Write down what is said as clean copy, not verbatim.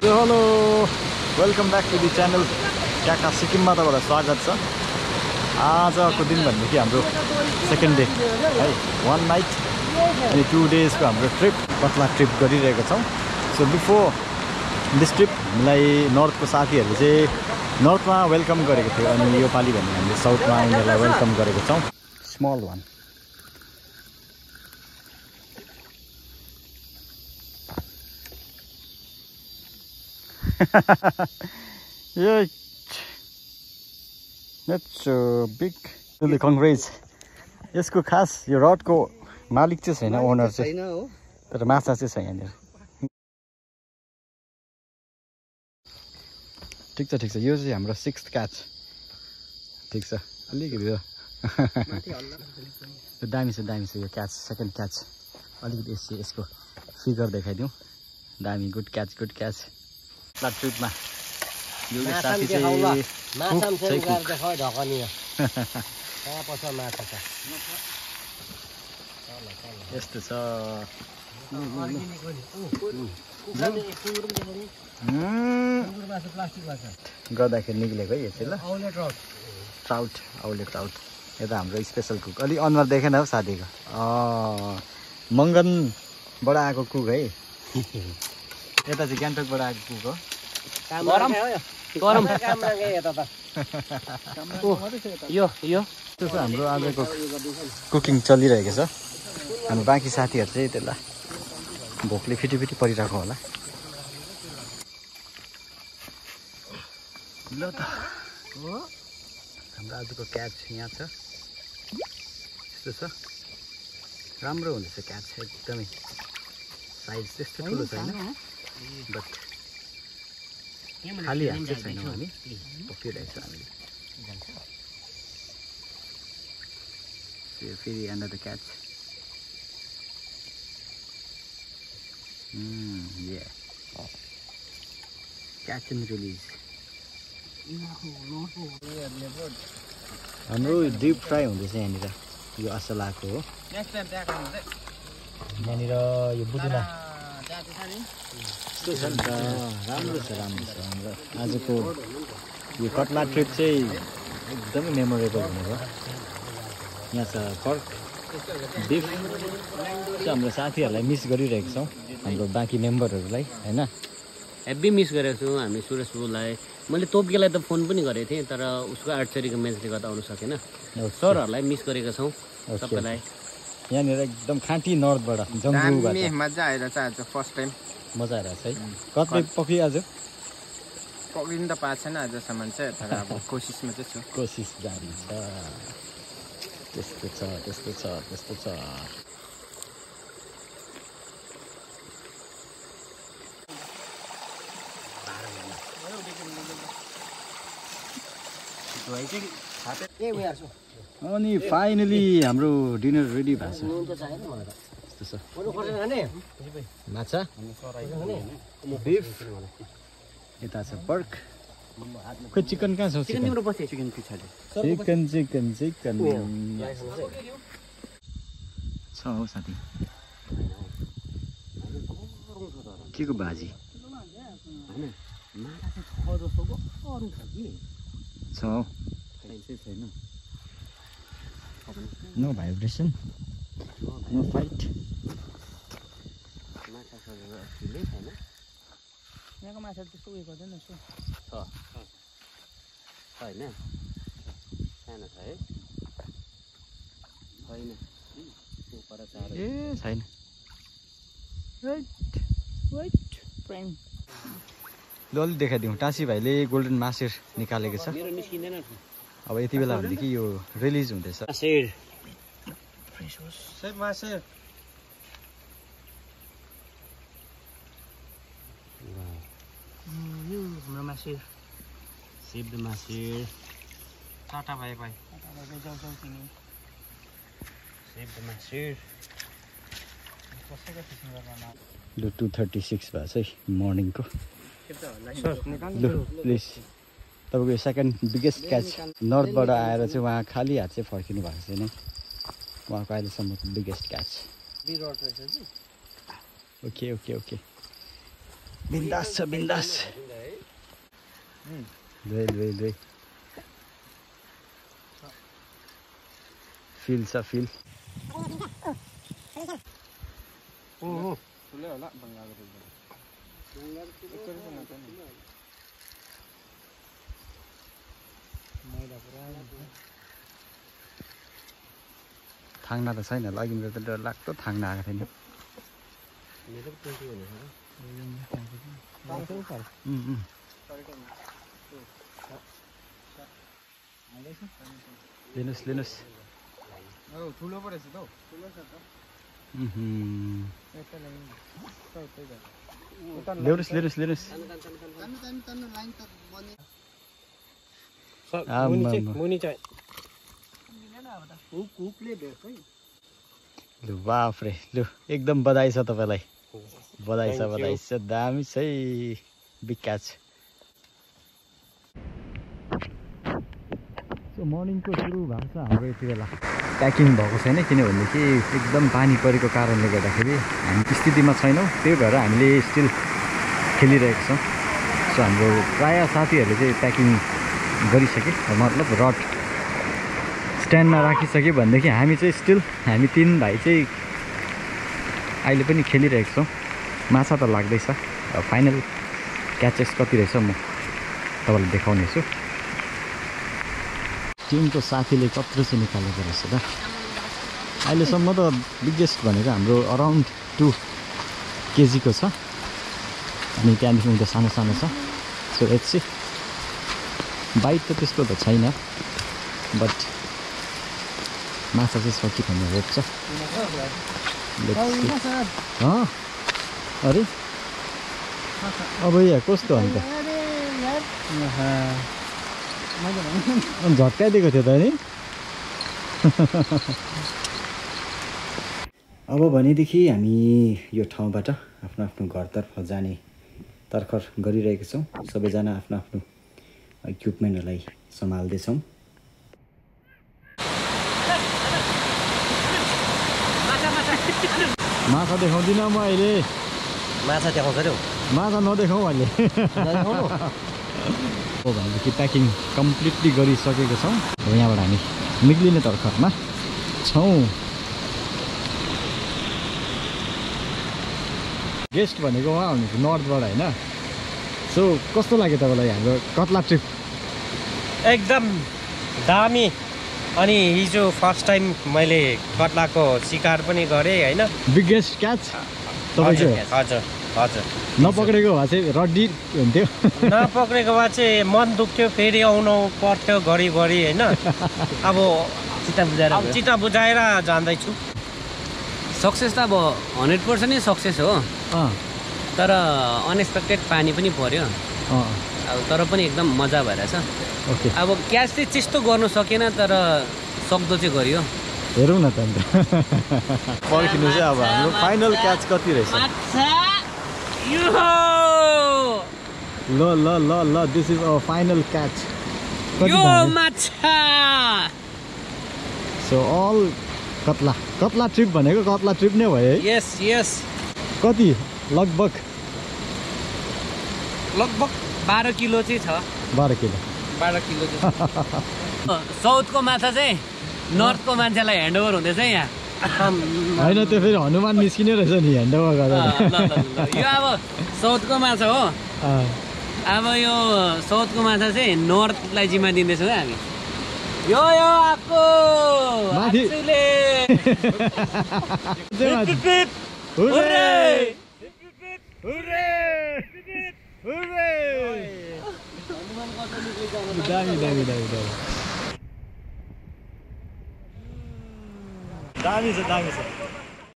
Hello welcome back to the channel ट्याका सिक्किममा तपाईँलाई स्वागत छ। आजको दिन भनेदेखि हाम्रो सेकेन्ड डे है, 1 नाइट अनि 2 डेजको हाम्रो ट्रिप कतला ट्रिप गरिरहेको छौँ। सो बिफोर दिस ट्रिप हामीलाई नर्थको साथीहरूले चाहिँ नर्थमा वेलकम गरेको थियो अनि योपालि भने हामीले साउथमा उनीहरूलाई वेलकम गरेको छौँ। Small one yeah, that's so big. Really congrats. यसको खास यो रडको मालिक चाहिँ छैन, ओनर चाहिँ, तर माछा चाहिँ छ यहाँनिर। ठिक छ यो चाहिँ हाम्रो 6th क्याच। ठिक छ अलिकति दामी छ यो क्याच, सेकेन्ड क्याच। अलिकति यसको फिगर देखाइदिउँ। दामी, गुड क्याच ट्रिपमा यो साथी चाहिँ यस्तो छ। गर्दाखेरि निक्लेको है यो चाहिँ। ल आउले ट्राउट यता हाम्रो स्पेसल कुक। अलि अनुहार देखेन हो साथीको, मङ्गनबाट आएको कुक है। यता चाहिँ गान्तोकबाट आएको कुक हो। गरम यो हाम्रो आजको कुकिङ चलिरहेको छ। हाम्रो बाँकी साथीहरू चाहिँ त्यसलाई भोकले फिटी परिरहेको होला। ल त हाम्रो आजको क्याच यहाँ छ। यस्तो छ, राम्रो हुँदैछ क्याच, एकदमै साइज त्यस्तो ठुलो छैन, बट खाली हात चाहिँ छैनौँ हामी, पक्रिरहेको छ हामीले। फेरि under the catch. Catch and release. हाम्रो डिप फ्राई हुँदैछ यहाँनिर। यो असलाको हो। यहाँनिर यो बुदुना यस्तो छ नि त। राम्रो छ हाम्रो आजको यो कतला ट्रिप चाहिँ एकदमै मेमोरेबल हुनेछ। यहाँ छ पर्क बिफ चाहिँ हाम्रो साथीहरूलाई मिस गरिरहेको छौँ, हाम्रो बाँकी मेम्बरहरूलाई होइन। हेभी मिस गरेको छु हामी सुरेश बुलाई। मैले तोप्केलाई त फोन पनि गरेको थिएँ, तर उसको आर्चरीको म्याचले गर्दा आउनु सकेन। सरहरूलाई मिस गरेका छौँ सबैलाई। यहाँनिर एकदम खाँटी नर्थबाट जङ्गलबाट मजा आइरहेछ आज, फर्स्ट टाइम मजा आइरहेछ है। कतै पक्रि आज पक्रिनु त पाएको छैन आजसम्म चाहिँ, तर अब कोसिसमा चाहिँ छु। कोसिस जारी छ। त्यस्तो छ। अनि फाइनली हाम्रो डिनर रेडी भएको छ। यस्तो छ माछा, बिफ, यता छ पर्क। खोइ चिकन कहाँ छ? चिकन छ हौ साथी। के को भाजी छ हौ? No vibration, no fight. यहाँको माछा त्यस्तो उयो गर्दैन रहेछ। होइन सानो छ है? छैन ए छैन। ल अलिक देखाइदिउँ। टाँसी भाइले गोल्डन मासेर निकालेको छ। अब यति बेला भनेदेखि यो रिलिज हुँदैछ। Save the मासेर। टाटा भाइ सेभ द मासेर। 2:36 भएको छ है मर्निङको। लु प्लिज तपाईँको यो सेकेन्ड बिगेस्ट क्याच। नर्थबाट आएर चाहिँ उहाँ खाली हात चाहिँ फर्किनु भएको छैन। उहाँको अहिलेसम्मको बिगेस्ट क्याच। ओके बिन्दास छ बिन्दास दुई फिल छ फिल ठुलै होला बङ्गालको थाङ्ना त छैन लगिन्छ त डर लाग्दो थाङ्ना आएको थिएन लिनुहोस् ठुलो पो रहेछ त लिनुहोस् मुनि चाहिँ लु बाफ्रे लु एकदम बधाई छ तपाईँलाई बधाई छ दामी छ है विकास सो मर्निङको सुरु भएको छ हाम्रो यति बेला प्याकिङ भएको छैन किनभनेदेखि एकदम पानी परेको कारणले गर्दाखेरि हामी स्थितिमा छैनौँ त्यही भएर हामीले स्टिल खेलिरहेको छौँ सो हाम्रो प्रायः साथीहरूले चाहिँ प्याकिङ गरिसके मतलब रड स्ट्यान्डमा राखिसक्यो भनेदेखि हामी चाहिँ स्टिल हामी 3 भाइ चाहिँ अहिले पनि खेलिरहेको छौँ माछा त लाग्दैछ फाइनल क्याचेस कति रहेछ म तपाईँलाई देखाउनेछु टिमको साथीले कत्रो चाहिँ निकालेको रहेछ त अहिलेसम्म त बिगेस्ट भनेको हाम्रो अराउन्ड 2 केजीको छ अनि त्यहाँदेखि उता सानो सानो छ सो लेट्स सी बाइट त त्यस्तो त छैन बट माछा चाहिँ सकी भन्ने होप छ अरे अब यहाँ कस्तो अन्त झट्काइदिएको थियो त नि अब भनेदेखि हामी यो ठाउँबाट आफ्नो आफ्नो घरतर्फ जाने तर्खर गरिरहेका छौँ सबैजना आफ्नो आफ्नो इक्विपमेन्टहरूलाई सम्हाल्दैछौँ माछा देखाउँदिनँ म अहिले माछा देखाउँछ रे माछा नदेखाउँ अहिले हो भनेदेखि प्याकिङ कम्प्लिटली गरिसकेको छौँ यहाँबाट हामी निक्लिने तर्खरमा छौँ गेस्ट भनेको उहाँ हुनुहुन्छ नर्थबाट होइन सो कस्तो लाग्यो तपाईँलाई हाम्रो कत्ला ट्रिप एकदम दामी अनि हिजो फर्स्ट टाइम मैले कत्लाको शिकार पनि गरेँ होइन बिगेस्ट क्याच तपाईँको हजुर हजुर नपक्रेको भए चाहिँ रड्डी हुन्थ्यो नपक्रेको भए चाहिँ मन दुख्थ्यो फेरि आउनु पर्थ्यो घरि होइन अब चिता बुझाएर जाँदैछु सक्सेस त अब 100% नै सक्सेस हो तर अनएक्सपेक्टेड पानी पनि पर्यो अब तर पनि एकदम मजा भइरहेछ ओके अब क्याच चाहिँ त्यस्तो गर्नु सकेन तर सक्दो चाहिँ गरियो हेरौँ न त अन्त पर्खिनु चाहिँ अब हाम्रो फाइनल क्याच कति रहेछ ल ल ल ल this is our final catch so all कत्ला ट्रिप भनेको कत्ला ट्रिप नै भयो है यस यस कति लगभग 12 किलो चाहिँ छ 12 किलो साउथको माछा चाहिँ नर्थको मान्छेलाई ह्यान्डओभर हुँदैछ यहाँ होइन त्यो फेरि हनुमान निस्किने रहेछ नि ह्यान्डओभर गरेर यो अब साउथको माछा हो अब यो साउथको माछा चाहिँ नर्थलाई जिम्मा दिँदैछौँ हामी यो आएको माथि दामी छ